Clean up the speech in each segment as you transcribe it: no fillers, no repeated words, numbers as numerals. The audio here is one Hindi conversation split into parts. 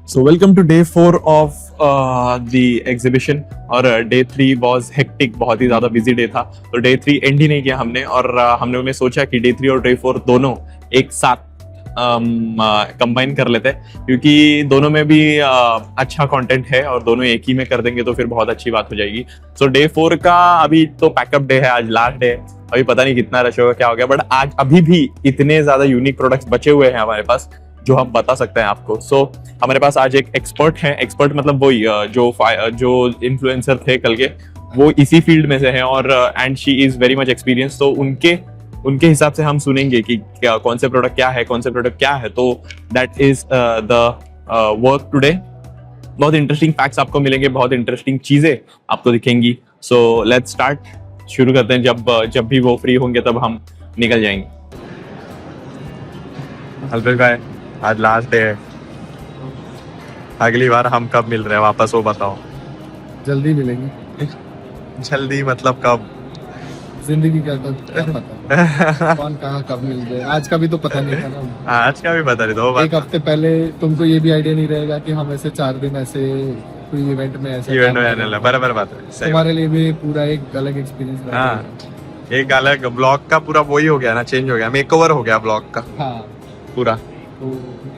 So welcome to day 4 of the exhibition और डे 3 was hectic, बहुत ही ज़्यादा बिजी डे था। तो डे 3 एंड ही नहीं किया हमने और हम लोगों ने सोचा कि डे 3 और डे 4 दोनों एक साथ कंबाइन कर लेते हैं क्योंकि दोनों में भी अच्छा कंटेंट है और दोनों एक ही में कर देंगे तो फिर बहुत अच्छी बात हो जाएगी। सो डे 4 का अभी तो पैकअप डे है, आज लास्ट डे है, अभी पता नहीं कितना रश होगा क्या हो गया, बट आज अभी भी इतने ज्यादा यूनिक प्रोडक्ट्स बचे हुए हैं हमारे पास जो हम बता सकते हैं आपको। सो हमारे पास आज एक एक्सपर्ट है, एक्सपर्ट मतलब वही जो इन्फ्लुएंसर थे कल के, वो इसी फील्ड में से हैं और and she is very much experience. तो उनके हिसाब से हम सुनेंगे कि क्या कौन से प्रोडक्ट क्या है, कौन से प्रोडक्ट क्या है। तो that is the work today. बहुत इंटरेस्टिंग फैक्ट्स आपको मिलेंगे, बहुत इंटरेस्टिंग चीजें आपको दिखेंगी। सो लेट्स स्टार्ट, शुरू करते हैं। जब भी वो फ्री होंगे तब हम निकल जाएंगे। अल्पेश भाई, आज लास्ट डे है, अगली बार हम कब मिल रहे हैं वापस वो बताओ। जल्दी मिलेंगे। जल्दी मतलब कब? जिंदगी क्या पता कौन कहाँ कब मिल जाए, आज का भी तो पता नहीं था ना। आज का भी बता रही दो एक हफ्ते पहले तुमको ये भी आइडिया नहीं रहेगा कि हम ऐसे 4 दिन ऐसे कोई इवेंट में ऐसे इवेंट में आने लगा। बराबर बात है, सही तुम्हारे लिए भी पूरा एक अलग एक्सपीरियंस बात। रहा। हाँ, एक अलग ब्लॉग का पूरा वही हो गया ना, चेंज हो गया, मेकओवर हो गया ब्लॉग का हाँ, पूरा। तो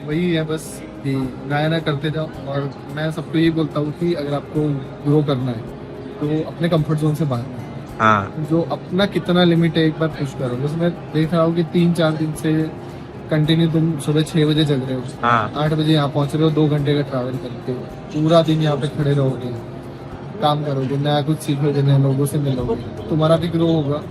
वही है बस कि नया नया करते जाओ। और मैं सबको यही बोलता हूँ कि अगर आपको ग्रो करना है तो अपने कंफर्ट जोन से बाहर, हाँ, जो अपना कितना लिमिट है एक बार पुश करो। जैसे मैं देख रहा हूँ कि 3-4 दिन से कंटिन्यू तुम सुबह 6 बजे चल रहे हो, हाँ, 8 बजे यहाँ पहुँच रहे हो, 2 घंटे का ट्रैवल करके पूरा दिन यहाँ पे खड़े रहोगे, काम करोगे, नया कुछ सीखोगे, नए लोगों से मिलोगे, तुम्हारा भी ग्रो होगा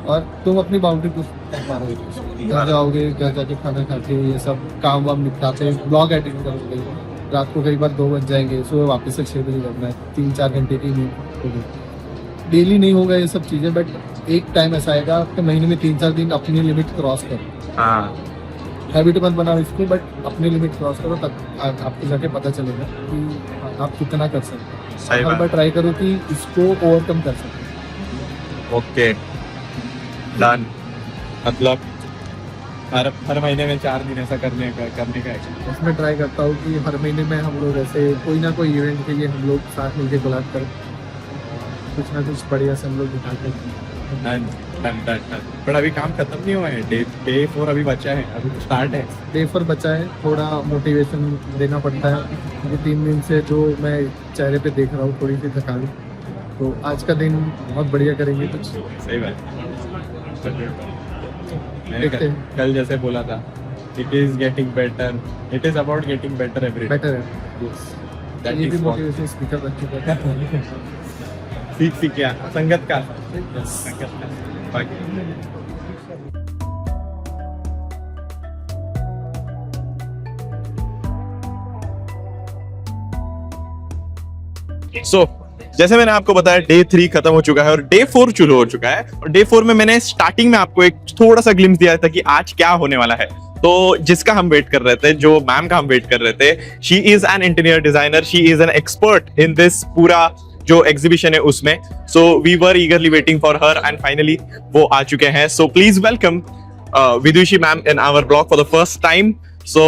और तुम अपनी बाउंड्री पुश कर पाओगे। घर जाओगे, घर जाके खाना खाके ये सब काम वाम निपटाते, ब्लॉग एडिट करोगे, रात को कई बार 2 बज जाएंगे, सुबह वापस से 6 बजे करना है, 3-4 घंटे की नींद होगी। डेली नहीं होगा ये सब चीज़ें, बट एक टाइम ऐसा आएगा आपके महीने में 3-4 दिन अपनी लिमिट क्रॉस करो। हाँ, हैबिट मत बनाओ इसको, बट अपनी लिमिट क्रॉस करो, तब आपको जाके पता चलेगा कि आप कितना कर सकते हैं। सही हर बार बात। ट्राई करो कि इसको ओवरकम कर सकते ओके, डन। मतलब हर महीने में 4 दिन ऐसा करने का है। हैं। उसमें ट्राई करता हूँ कि हर महीने में हम लोग ऐसे कोई ना कोई इवेंट के लिए हम लोग साथ मिलकर कोलैब करें, कुछ ना कुछ बढ़िया से हम लोग दिखाते हैं। Done done done done. पर अभी काम खत्म नहीं हुआ है, डे 4 अभी बचा है, अभी तो स्टार्ट है। डे 4 बचा है, थोड़ा मोटिवेशन देना पड़ता है क्योंकि 3 दिन से जो मैं चेहरे पे देख रहा हूँ थोड़ी सी थकान, तो आज का दिन बहुत बढ़िया करेंगे कुछ। सही बात। मैंने देखते हैं। कल जैसे बोला था, it is getting better, it is about getting better every day. Better है, That ये is भी what- मोटिवेशन स्पीकर बन चुका है। सीख क्या संगत का संगत का बाकी। सो जैसे मैंने आपको बताया, डे 3 खत्म हो चुका है और डे 4 शुरू हो चुका है। और डे 4 में मैंने स्टार्टिंग में आपको एक थोड़ा सा ग्लिम्स दिया था कि आज क्या होने वाला है, तो जिसका हम वेट कर रहे थे, जो मैम का हम वेट कर रहे थे। She is an interior designer, she is an expert in this पूरा जो एग्जीबिशन है उसमें। So we were eagerly waiting for her and finally वो आ चुके हैं। So please welcome Vidushi ma'am in our blog for the first time. So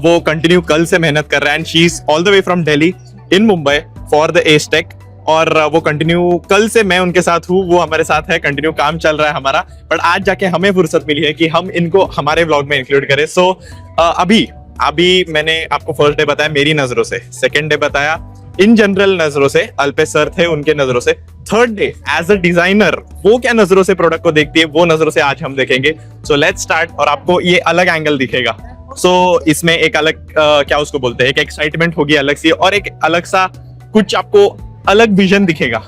वो कंटिन्यू कल से मेहनत कर रहे हैं and she is all the way from Delhi in Mumbai for the Estek. और वो कंटिन्यू कल से मैं उनके साथ हूँ, वो हमारे साथ है, कंटिन्यू काम चल रहा है हमारा। बट आज जाके हमें फुर्सत मिली है कि हम इनको हमारे व्लॉग में इंक्लूड करें। सो अभी मैंने आपको फर्स्ट डे बताया मेरी नजरों से, सेकेंड डे बताया इन जनरल नजरों से, अल्पेश सर थे उनके नजरों से, third day as a designer वो क्या नजरों से प्रोडक्ट को देखती है, वो नजरों से आज हम देखेंगे। So let's start. और आपको ये अलग एंगल दिखेगा। सो इसमें एक अलग क्या उसको बोलते हैं, एक एक्साइटमेंट होगी अलग सी, और एक अलग सा कुछ आपको अलग विजन दिखेगा।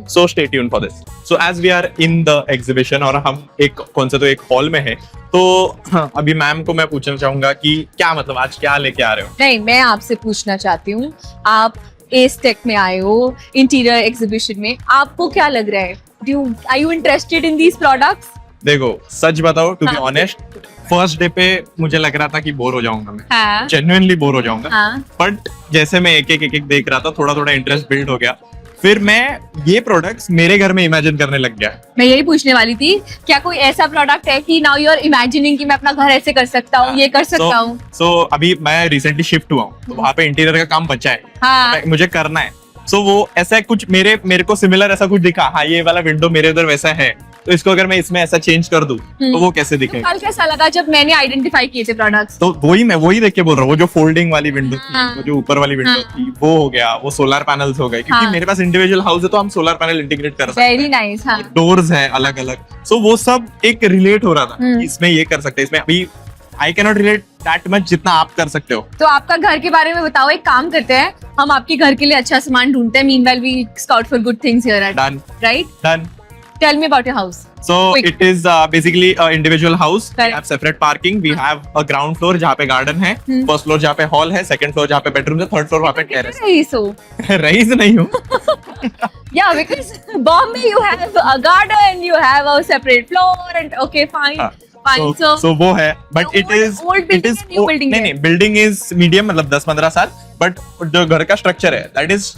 So stay tune for this. So as we are in the exhibition और हम एक कौन से तो एक हॉल में है, तो अभी मैम को मैं पूछना चाहूंगा कि क्या मतलब आज क्या लेके आ रहे हो? नहीं, मैं आपसे पूछना चाहती हूँ, आप एस्टेक में आए हो, इंटीरियर एग्जीबिशन में, आपको क्या लग रहा है? Are you interested in these products? देखो सच बताओ, टू बी हाँ। ऑनेस्ट, फर्स्ट डे पे मुझे लग रहा था कि बोर हो जाऊंगा मैं, हाँ, जेन्युइनली बोर हो जाऊंगा। हाँ, बट जैसे मैं एक एक देख रहा था, थोड़ा थोड़ा इंटरेस्ट बिल्ड हो गया। फिर मैं ये प्रोडक्ट्स मेरे घर में इमेजिन करने लग गया। मैं यही पूछने वाली थी, क्या कोई ऐसा प्रोडक्ट है कि नाउ यू आर इमेजिनिंग कि मैं अपना घर ऐसे कर सकता हूँ, ये कर सकता हूँ? सो अभी मैं रिसेंटली शिफ्ट हुआ हूँ, तो वहाँ पे इंटीरियर का काम बचा है, हाँ। मुझे करना है। सो वो ऐसा कुछ मेरे को सिमिलर ऐसा कुछ दिखा, हाँ ये वाला विंडो मेरे उधर वैसा है, तो इसको अगर मैं इसमें ऐसा चेंज कर दूं तो वो कैसे दिखेगा। कल कैसा लगा जब मैंने आइडेंटिफाई किए थे प्रोडक्ट्स? तो वही देख के बोल रहा हूँ, वो जो फोल्डिंग वाली विंडो थी, हाँ। वो जो ऊपर वाली विंडो हाँ। थी, वो हो गया, वो सोलर पैनल्स हो गए, क्योंकि हाँ। मेरे पास इंडिविजुअल हाउस है तो हम सोलर पैनल इंटीग्रेट कर सकते हैं। Very nice. हाँ। डोर्स है अलग अलग, सो वो सब एक रिलेट हो रहा था कि इसमें ये कर सकते हैं, इसमें अभी I can not relate that much जितना आप कर सकते हो। तो आपका घर के बारे में बताओ, एक काम करते हैं, हम आपके घर के लिए अच्छा सामान ढूंढते हैं, meanwhile we scout for good things here at, done right? Done. Tell me about your house. So Quick. it is basically an individual house. We Correct. have separate parking. We have a ground floor जहाँ पे garden है, first floor जहाँ पे hall है, second floor जहाँ पे bedroom है, third floor वहाँ पे terrace रही सो है। रईस नहीं हूँ। yeah, because Bombay you have a garden, you have a separate floor and okay fine. हाँ. Fine, So वो है, but The it old- is old building it is है, new building नहीं है? नहीं, building is medium, मतलब 10-15 साल, but जो घर का structure है that is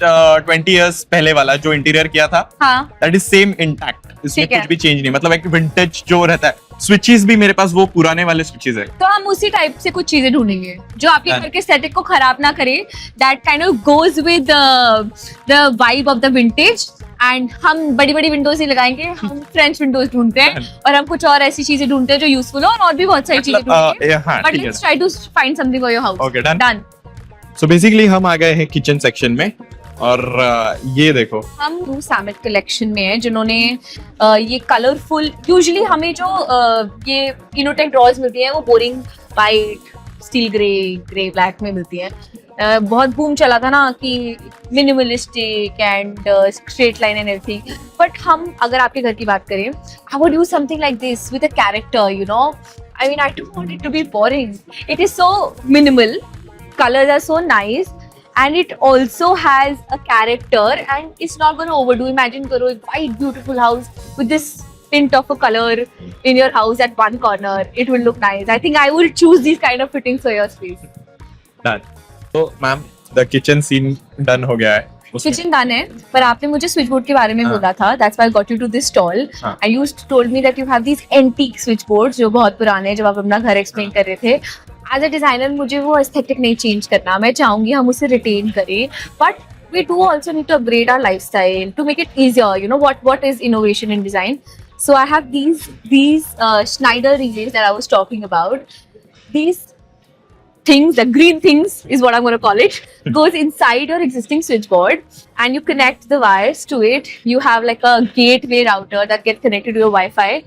20 years पहले वाला जो इंटीरियर किया था, हाँ, that is same intact. इसमें ठीक है। कुछ भी चेंज नहीं, मतलब एक विंटेज जो रहता है। स्विचेस भी मेरे पास वो पुराने वाले स्विचेस है। तो हम उसी टाइप से कुछ चीजें ढूंढेंगे जो आपके Done. घर के सेटिक को खराब ना करे, that kind of goes with the vibe of the vintage. And हम बड़ी बड़ी विंडोज ही लगाएंगे, हम फ्रेंच विंडोज ढूंढते हैं Done. और हम कुछ और ऐसी चीजें ढूंढते हैं जो यूजफुल हो, और भी बहुत सारी चीजें ढूंढेंगे। हाँ बट ठीक है। Let's try to find something for your house. Okay, done. Done. So basically हम आ गए हैं किचन सेक्शन में, और ये देखो हम ब्लू सैमिट कलेक्शन में है, जिन्होंने ये कलरफुल, यूजुअली हमें जो ये इनोटेक ड्रॉर्स मिलती हैं वो boring white, steel grey black में मिलती हैं। बहुत बूम चला था ना कि minimalistic and straight line and everything, but हम अगर आपके घर की बात करें, I would use something like this with a character, you know. I mean, I don't want it to be boring. It is so minimal, colors are so nice, and it also has a character and it's not going to overdo. Imagine karo a white beautiful house with this tint of a color in your house at one corner. It will look nice. I think I will choose these kind of fittings for your space. Done. तो ma'am the kitchen scene done हो गया है उसमें। किचन डन है, पर आपने मुझे स्विच बोर्ड के बारे में हाँ. बोला था, that's why I got you to this stall. हाँ. And you told me that you have these antique switch boards जो बहुत पुराने हैं, जब आप अपना घर एक्सप्लेन कर रहे थे। एज अ डिजाइनर मुझे वो एस्थेटिक नहीं चेंज करना, मैं चाहूंगी हम उसे रिटेन करें, but we do also need to upgrade our lifestyle to make it easier. You know what is innovation in design? So I have these Schneider relays that I was talking about. These things, the green things is what I'm going to call it, goes inside your existing switchboard, and you connect the wires to it. You have like a gateway router that gets connected to your Wi-Fi.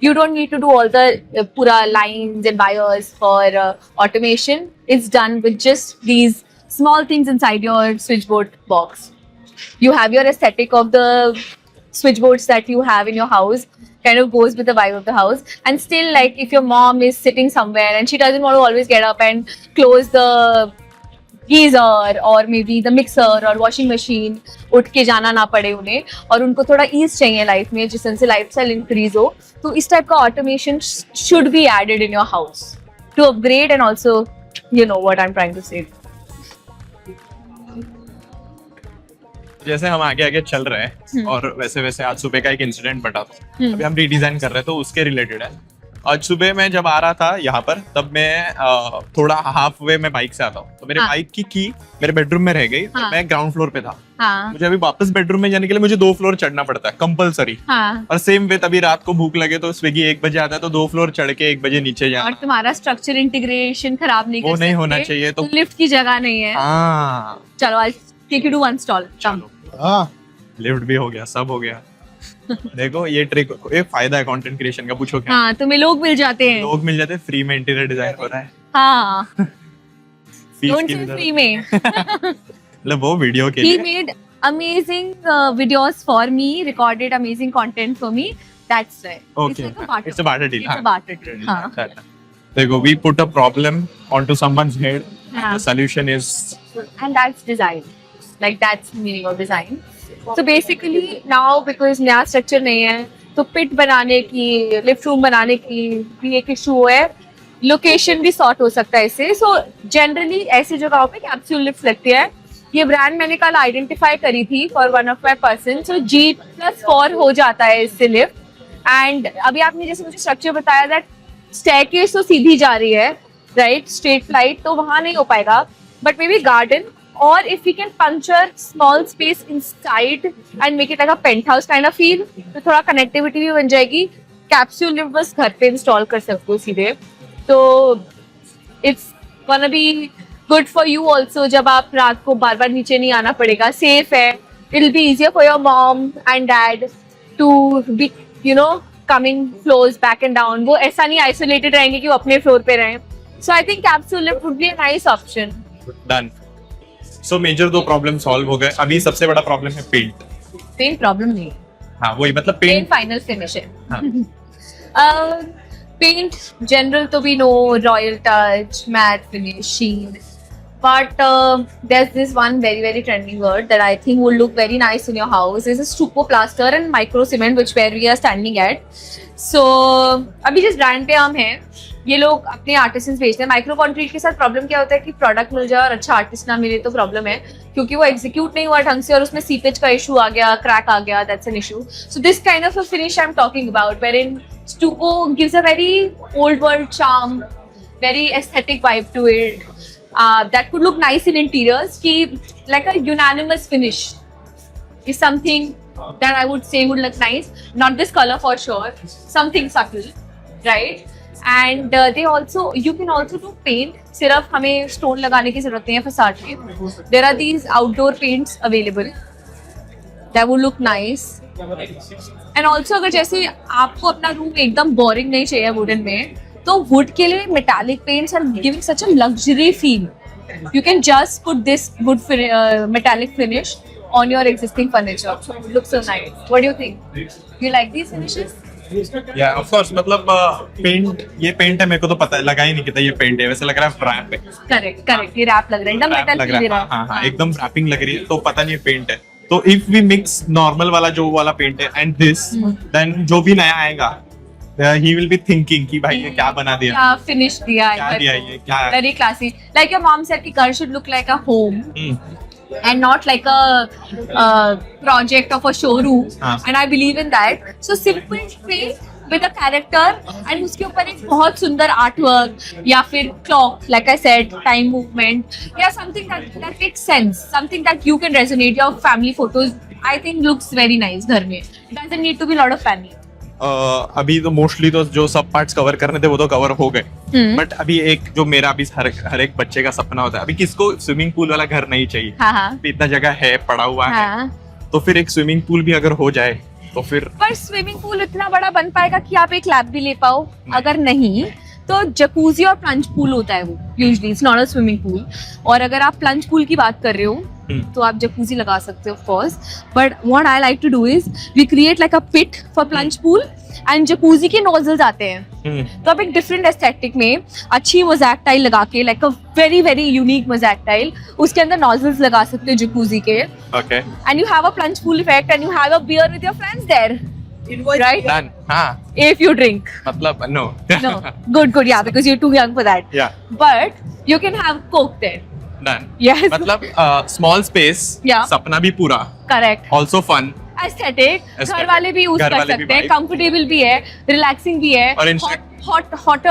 You don't need to do all the pura lines and wires for automation. It's done with just these small things inside your switchboard box. You have your aesthetic of the switchboards that you have in your house, kind of goes with the vibe of the house. And still, like if your mom is sitting somewhere and she doesn't want to always get up and close the geyser और मे बी द मिक्सर और वॉशिंग मशीन, उठ के जाना ना पड़े उन्हें, और उनको थोड़ा ईज चाहिए लाइफ में, जिस तरह से लाइफ स्टाइल इंक्रीज हो, तो इस टाइप का automation should be added in your house to upgrade and also, you know what I am trying to say. जैसे हम आगे आगे चल रहे हैं और वैसे वैसे आज सुबह का एक इंसिडेंट बता था, अभी हम रीडिजाइन कर रहे हैं तो उसके रिलेटेड है। आज सुबह मैं जब आ रहा था यहाँ पर, तब मैं थोड़ा हाफ वे में बाइक से आता हूँ, तो मेरे बाइक की की मेरे बेडरूम में रह गई। हाँ. मैं ग्राउंड फ्लोर पे था। हाँ. मुझे अभी वापस बेडरूम में जाने के लिए मुझे 2 फ्लोर चढ़ना पड़ता है कंपलसरी। हाँ. और सेम वे तभी रात को भूख लगे तो स्विगी 1 बजे आता है, तो 2 फ्लोर चढ़ के 1 बजे नीचे जाना। और तुम्हारा स्ट्रक्चर इंटीग्रेशन खराब नहीं वो कर नहीं होना सकते, चाहिए, तो लिफ्ट की जगह नहीं है। हाँ चलो आज take you to one stall. चलो, हाँ लिफ्ट भी हो गया, सब हो गया। देखो ये ट्रिक, ये फायदा है कंटेंट क्रिएशन का। पूछो क्या? हाँ, तुम्हें लोग मिल जाते हैं। लोग मिल जाते हैं, फ्री में इंटीरियर डिजाइन हो रहा है। हाँ, फीस डोंट की से भी फ्री में। मतलब वो वीडियो के He लिए। made amazing videos for me, recorded amazing content for me. That's right. Okay, It's like a barter. it's a barter deal. It's a barter deal. हाँ. देखो, we put a problem onto someone's head. हाँ. The solution is And that's design. Like that's meaning of design. So basically now because नया structure नहीं है, तो पिट बनाने की, लिफ्ट रूम बनाने की भी एक इशू है। लोकेशन भी सॉर्ट हो सकता है इससे। सो जनरली ऐसी जगहों पे कैप्सूल लिफ्ट लगती है, ये ब्रांड मैंने कल आइडेंटिफाई करी थी for one of my person, so G+4 हो जाता है इससे लिफ्ट। एंड अभी आपने जैसे मुझे स्ट्रक्चर बताया दैट स्टेयरकेस तो सीधी जा रही है, राइट, स्ट्रेट फ्लाइट, तो वहां नहीं हो पाएगा, बट मे बी गार्डन, और if we can puncture small space inside and make it like a penthouse kind of feel, तो थोड़ा कनेक्टिविटी भी बन जाएगी। कैप्सूल लिफ्ट बस घर पे इंस्टॉल कर सकते हो सीधे, तो it's gonna be good for you also, जब आप रात को बार बार नीचे नहीं आना पड़ेगा, सेफ है, it will be easier for your mom and dad to be coming floors back and down, वो ऐसा नहीं आइसोलेटेड रहेंगे कि वो अपने फ्लोर पे रहें। So I think capsule lift would be a nice option. Done. So major 2 problem solve हो गए। अभी सबसे बड़ा प्रॉब्लम है पेंट प्रॉब्लम नहीं, हाँ वही, मतलब पेंट फाइनल फिनिश है। पेंट जनरल तो भी no, royal touch, matt finish, sheen, but there's this one very trendy word that I think will look very nice in your house is a stucco plaster and micro cement, which where we are standing at. So अभी जिस ब्रांड पे हम हैं, ये लोग अपने आर्टिस्ट्स भेजते हैं। माइक्रो कंक्रीट के साथ प्रॉब्लम क्या होता है कि प्रोडक्ट मिल जाए और अच्छा आर्टिस्ट ना मिले तो प्रॉब्लम है, क्योंकि वो एग्जीक्यूट नहीं हुआ ढंग से और उसमें सीपेज का इशू आ गया, क्रैक आ गया, that's an issue. So this kind of a finish I am talking about, wherein stucco gives a very old world charm, very aesthetic vibe to it. That could look nice in interiors. Ki like a unanimous finish is something that I would say would look nice. Not this color for sure. Something subtle, right? And they also, you can also do paint. सिर्फ हमें स्टोन लगाने की जरूरत नहीं है फसाड में. There are these outdoor paints available that would look nice. And also अगर जैसे आपको अपना रूम एकदम बोरिंग नहीं चाहिए वुडन में, तो वुड के लिए metallic paints are giving such a luxury feel. You can just put this wood metallic finish on your existing furniture. So it looks so nice. What do you think? You like these finishes? Yeah, of course. मतलब पेंट, ये पेंट है, मेरे को तो पता है, लगा ही नहीं किया ये पेंट है, वैसे लग रहा है रैप है. करेक्ट ये रैप लग रहा है, एकदम Wrap मेटल लग फील रहा दे है, रहा हाँ है. एकदम रैपिंग लग रही है, तो पता नहीं है पेंट है. तो इफ वी मिक्स नॉर्मल वाला जो वाला पेंट है एंड दिस, देन जो भी नया आएगा he will be thinking कि भाई ये क्या बना दिया, क्या फिनिश दिया है, क्या दिया ये, क्या है. very classy. Like your mom said, कि घर should look like a home. And not like a project of a showroom. And I believe in that. So simple paint with a character and उसके ऊपर एक बहुत सुंदर artwork या फिर clock, like I said, time movement या something that makes sense, something that you can resonate. Your family photos, I think looks very nice घर में. It doesn't need to be a lot of fanny. अभी तो मोस्टली तो जो सब पार्ट्स कवर करने थे वो तो कवर हो गए, बट अभी एक जो मेरा अभी हर एक बच्चे का सपना होता है, अभी किसको स्विमिंग पूल वाला घर नहीं चाहिए. हाँ. इतना जगह है पड़ा हुआ है, तो फिर एक स्विमिंग पूल भी अगर हो जाए तो फिर. पर स्विमिंग पूल इतना बड़ा बन पाएगा कि आप एक लैब भी ले पाओ? अगर नहीं तो जकूजी और प्लंज पूल होता है वो, usually it's not a swimming pool. और अगर आप प्लंज पूल की बात कर रहे हो तो आप जकूजी लगा सकते हो of course, but what I like to do is we create like a pit for plunge pool and jacuzzi के नोजल्स आते हैं. तो आप एक डिफरेंट एस्थेटिक में अच्छी मोज़ैक टाइल लगा के, like a very very unique mosaic tile, उसके अंदर नोजल्स लगा सकते हो जकूजी के, okay, and you have a plunge pool effect and you have a beer with your friends there, right? Done. हाँ. If you drink. मतलब no. No. Good, yeah, because you're too young for that. Yeah. But you can have Coke there. Done. Yes. मतलब small space. Yeah. सपना भी पूरा. Correct. Also fun. Aesthetic. घर वाले भी यूज घर कर वाले भी सकते हैं, vibe. कंफर्टेबल भी है, रिलैक्सिंग भी है. और हॉट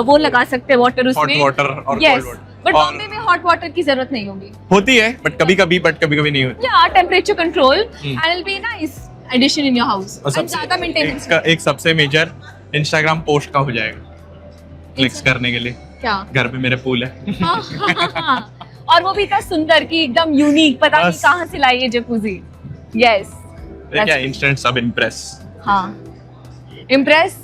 वो लगा सकते हैं वाटर hot उसमें. water और Yes. cold water. बट और बॉम्बे में हॉट वाटर की जरूरत नहीं होगी. होती है, बट कभी कभी नहीं होती. Yeah, temperature control and it'll be a nice addition in your house. और And ज्यादा मेंटेनेंस. एक सबसे मेजर इंस्टाग्राम पोस्ट का हो जाएगा क्लिक्स करने के लिए. क्या? घर पे मेरे पूल है. हाँ. और वो भी इतना सुंदर कि एकदम यूनिक, पता नहीं बस. कहाँ से लाई है जकूजी. यस. क्या इंस्टेंट सब इम्प्रेस. हाँ. इम्प्रेस.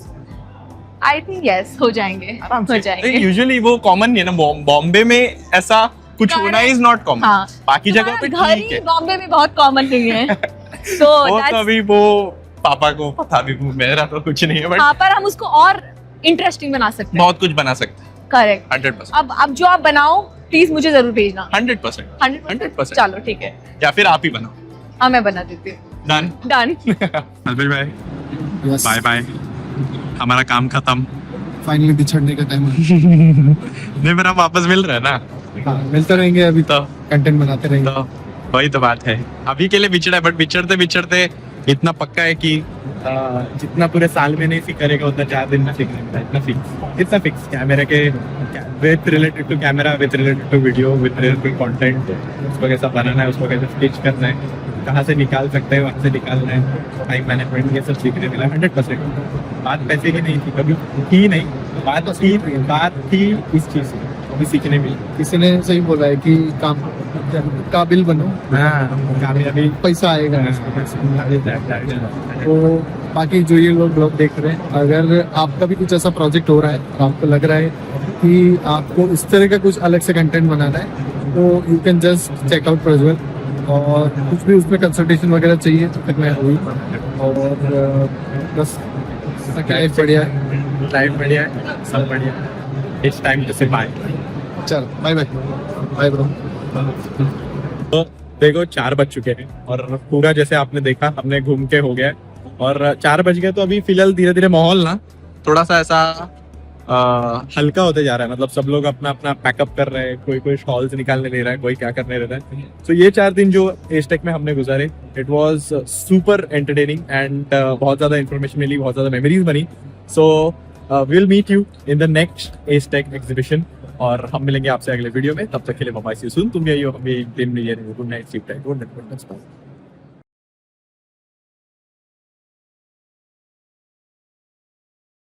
आई थिंक यस हो जाएंगे. हो जाएंगे. यूजुअली वो कॉमन नहीं है ना, बॉम्बे में ऐसा कुछ होना इज नॉट कॉमन. हाँ. बाकी जगह पे घर ठीक ही है. बॉम्बे में बहुत कॉमन नहीं है. तो वो तो अभी वो पापा को पता भी, मेरा तो कुछ नहीं है, बट हाँ, पर हम उसको और इंटरेस्टिंग बना सकते हैं. बहुत कुछ बना सकते हैं. करेक्ट. 100%. अब जो आप बनाओ प्लीज मुझे जरूर भेजना. 100%. 100%. चलो ठीक है. या फिर आप ही बनाओ. हाँ, मैं बना देती हूँ. डन. डन. अल्पेश भाई Yes. Bye bye. हमारा काम खत्म. फाइनली बिछड़ने का टाइम है. नहीं, मेरा वापस मिल रहा है ना. हाँ मिलते रहेंगे, अभी तो कंटेंट बनाते रहेंगे। तो वही तो बात है, अभी के लिए बिछड़ा है, बट बिछड़ते बिछड़ते इतना पक्का है कि जितना पूरे साल में नहीं सीख करेगा उतना 4 दिन में सीखने मिला, इतना फिक्स कैमरा के with related to camera, with related to video, with related to content, उसको कैसा बनाना है, उसको कैसे स्टिच करना है, कहाँ से निकाल सकते हैं, वहाँ से निकालना है, टाइम मैनेजमेंट, ये सब सीखने मिला 100%। बात पैसे की नहीं थी, कभी थी नहीं, बात थी इस चीज़ की, अभी सीखने मिली। किसी ने सही बोला है कि काम काबिल बनो, हाँ, कामयाबी पैसा आएगा। तो बाकी जो ये लोग देख रहे हैं, अगर आपका भी कुछ ऐसा प्रोजेक्ट हो रहा है, आपको लग रहा है कि आपको इस तरह का कुछ अलग से कंटेंट बनाना है, तो you can just check out Prajwal, और कुछ भी उसमें कंसल्टेशन वगैरह चाहिए तो फिर मैं हुई, और बस लाइफ बढ़िया है, लाइफ बढ़िया है, सब बढ़िया है। इट्स टाइम टू से बाय। चल बाय बाय बाय ब्रो। तो देखो 4 बज चुके हैं और पूरा जैसे आपने देखा हमने घूम के हो गया है, और 4 बज गए, तो अभी फिलहाल धीरे धीरे माहौल ना थोड़ा सा ऐसा हल्का होते जा रहा है, मतलब सब लोग अपना अपना पैकअप कर रहे हैं, कोई शॉल्स निकालने ले रहा है, कोई क्या करने ले रहा है। तो ये 4 दिन जो एस्टेक में हमने गुजारे, it was super entertaining and बहुत ज्यादा इन्फॉर्मेशन मिली, बहुत ज्यादा मेमोरीज बनी। So will meet you in the next Acetech exhibition, और हम मिलेंगे आपसे अगले वीडियो में। तब तक के लिए बाय, सी यू सून। तुम यही हो, हम एक दिन में ये good night, sleep tight, good night.